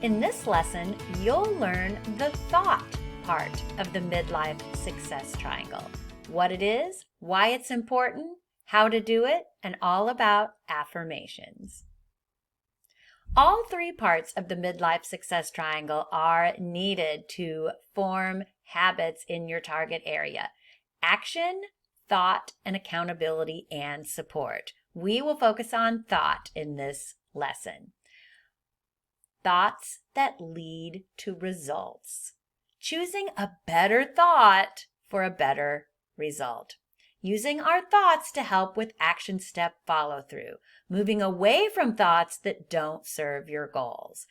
In this lesson, you'll learn the thought part of the midlife success triangle. What it is, why it's important, how to do it, and all about affirmations. All three parts of the midlife success triangle are needed to form habits in your target area: action, thought, and accountability and support. We will focus on thought in this lesson. Thoughts that lead to results. Choosing a better thought for a better result. Using our thoughts to help with action step follow through. Moving away from thoughts that don't serve your goals.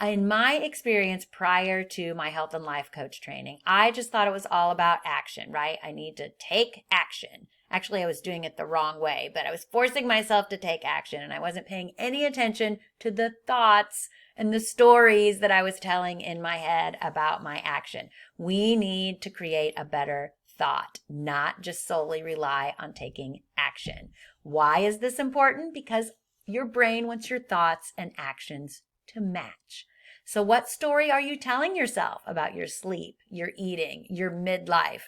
In my experience prior to my health and life coach training, I just thought it was all about action, right? I need to take action. Actually, I was doing it the wrong way, but I was forcing myself to take action, and I wasn't paying any attention to the thoughts and the stories that I was telling in my head about my action. We need to create a better thought, not just solely rely on taking action. Why is this important? Because your brain wants your thoughts and actions to match. So what story are you telling yourself about your sleep, your eating, your midlife?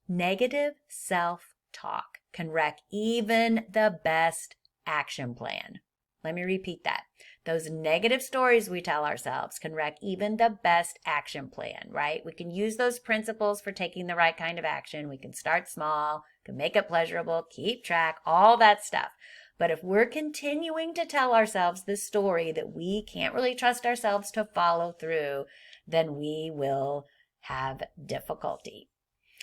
Negative self-talk can wreck even the best action plan. Let me repeat that. Those negative stories we tell ourselves can wreck even the best action plan, right? We can use those principles for taking the right kind of action. We can start small, can make it pleasurable, keep track, all that stuff. But if we're continuing to tell ourselves this story that we can't really trust ourselves to follow through, then we will have difficulty.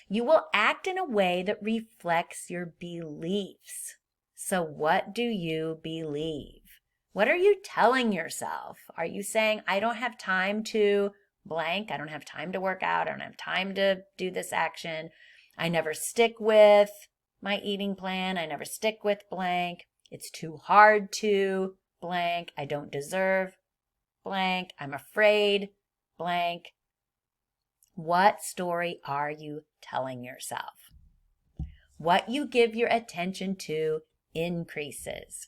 You will act in a way that reflects your beliefs. So what do you believe? What are you telling yourself? Are you saying, I don't have time to blank, I don't have time to work out, I don't have time to do this action, I never stick with my eating plan, I never stick with blank, it's too hard to blank, I don't deserve blank, I'm afraid blank. What story are you telling yourself? What you give your attention to increases.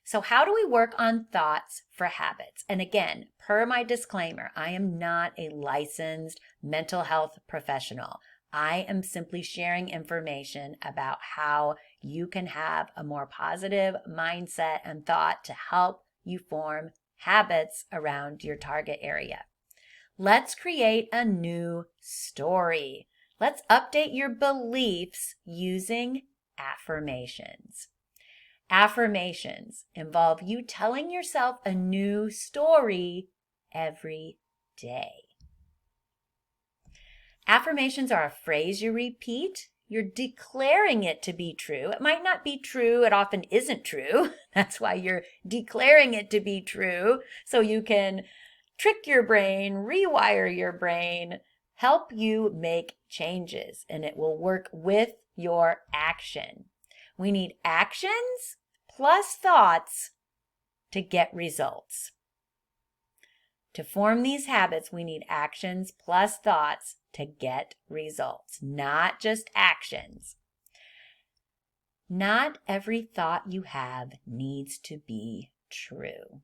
So how do we work on thoughts for habits? And again, per my disclaimer, I am not a licensed mental health professional. I am simply sharing information about how you can have a more positive mindset and thought to help you form habits around your target area. Let's create a new story. Let's update your beliefs using affirmations. Affirmations involve you telling yourself a new story every day. Affirmations are a phrase you repeat. You're declaring it to be true. It might not be true. It often isn't true. That's why you're declaring it to be true, so you can trick your brain, rewire your brain, help you make changes, and it will work with your action. We need actions plus thoughts to get results. To form these habits, we need actions plus thoughts to get results, not just actions. Not every thought you have needs to be true.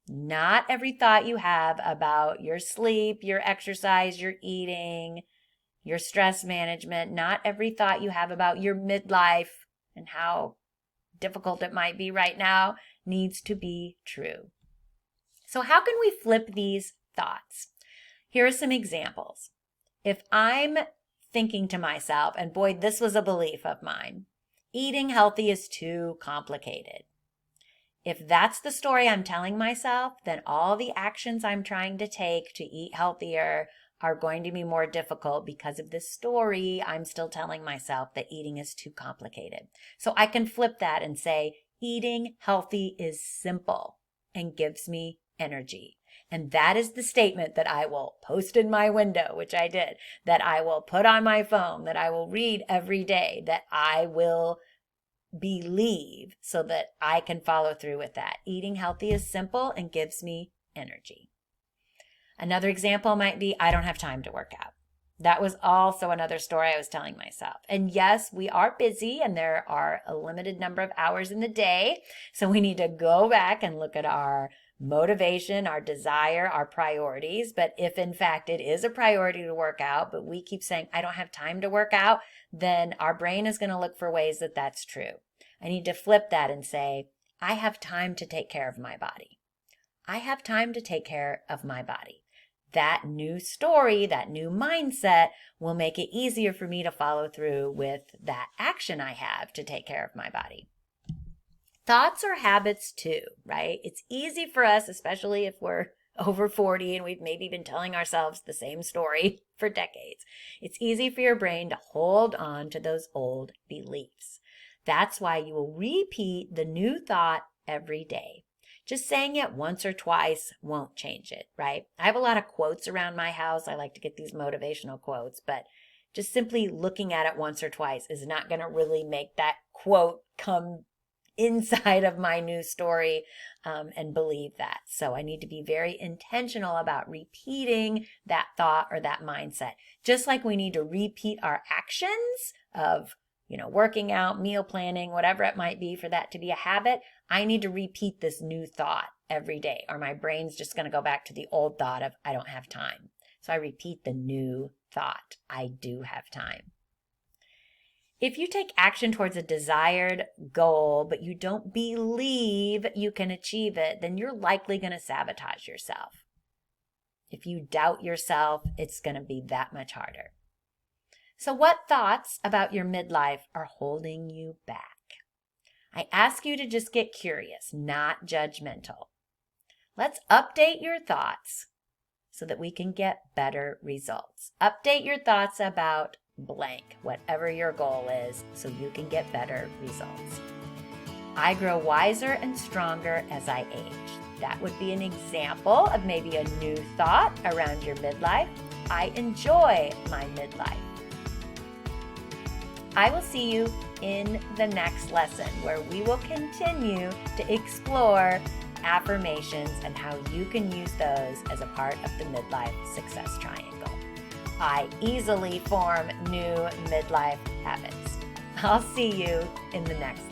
Not every thought you have about your sleep, your exercise, your eating, your stress management, not every thought you have about your midlife and how difficult it might be right now needs to be true. So how can we flip these thoughts? Here are some examples. If I'm thinking to myself, and boy, this was a belief of mine, eating healthy is too complicated. If that's the story I'm telling myself, then all the actions I'm trying to take to eat healthier are going to be more difficult because of this story I'm still telling myself that eating is too complicated. So I can flip that and say, eating healthy is simple and gives me energy. And that is the statement that I will post in my window, which I did, that I will put on my phone, that I will read every day, that I will believe so that I can follow through with that. Eating healthy is simple and gives me energy. Another example might be, I don't have time to work out. That was also another story I was telling myself. And yes, we are busy and there are a limited number of hours in the day. So we need to go back and look at our motivation, our desire, our priorities. But if in fact it is a priority to work out, but we keep saying, I don't have time to work out, then our brain is going to look for ways that that's true. I need to flip that and say, I have time to take care of my body. I have time to take care of my body. That new story, that new mindset will make it easier for me to follow through with that action I have to take care of my body. Thoughts are habits too, right? It's easy for us, especially if we're over 40 and we've maybe been telling ourselves the same story for decades. It's easy for your brain to hold on to those old beliefs. That's why you will repeat the new thought every day. Just saying it once or twice won't change it, right? I have a lot of quotes around my house. I like to get these motivational quotes, but just simply looking at it once or twice is not going to really make that quote come inside of my new story and believe that. So I need to be very intentional about repeating that thought or that mindset. Just like we need to repeat our actions of working out, meal planning, whatever it might be for that to be a habit, I need to repeat this new thought every day, or my brain's just going to go back to the old thought of I don't have time. So I repeat the new thought, I do have time. If you take action towards a desired goal, but you don't believe you can achieve it, then you're likely going to sabotage yourself. If you doubt yourself, it's going to be that much harder. So what thoughts about your midlife are holding you back? I ask you to just get curious, not judgmental. Let's update your thoughts so that we can get better results. Update your thoughts about blank, whatever your goal is, so you can get better results. I grow wiser and stronger as I age. That would be an example of maybe a new thought around your midlife. I enjoy my midlife. I will see you in the next lesson where we will continue to explore affirmations and how you can use those as a part of the midlife success triangle. I easily form new midlife habits. I'll see you in the next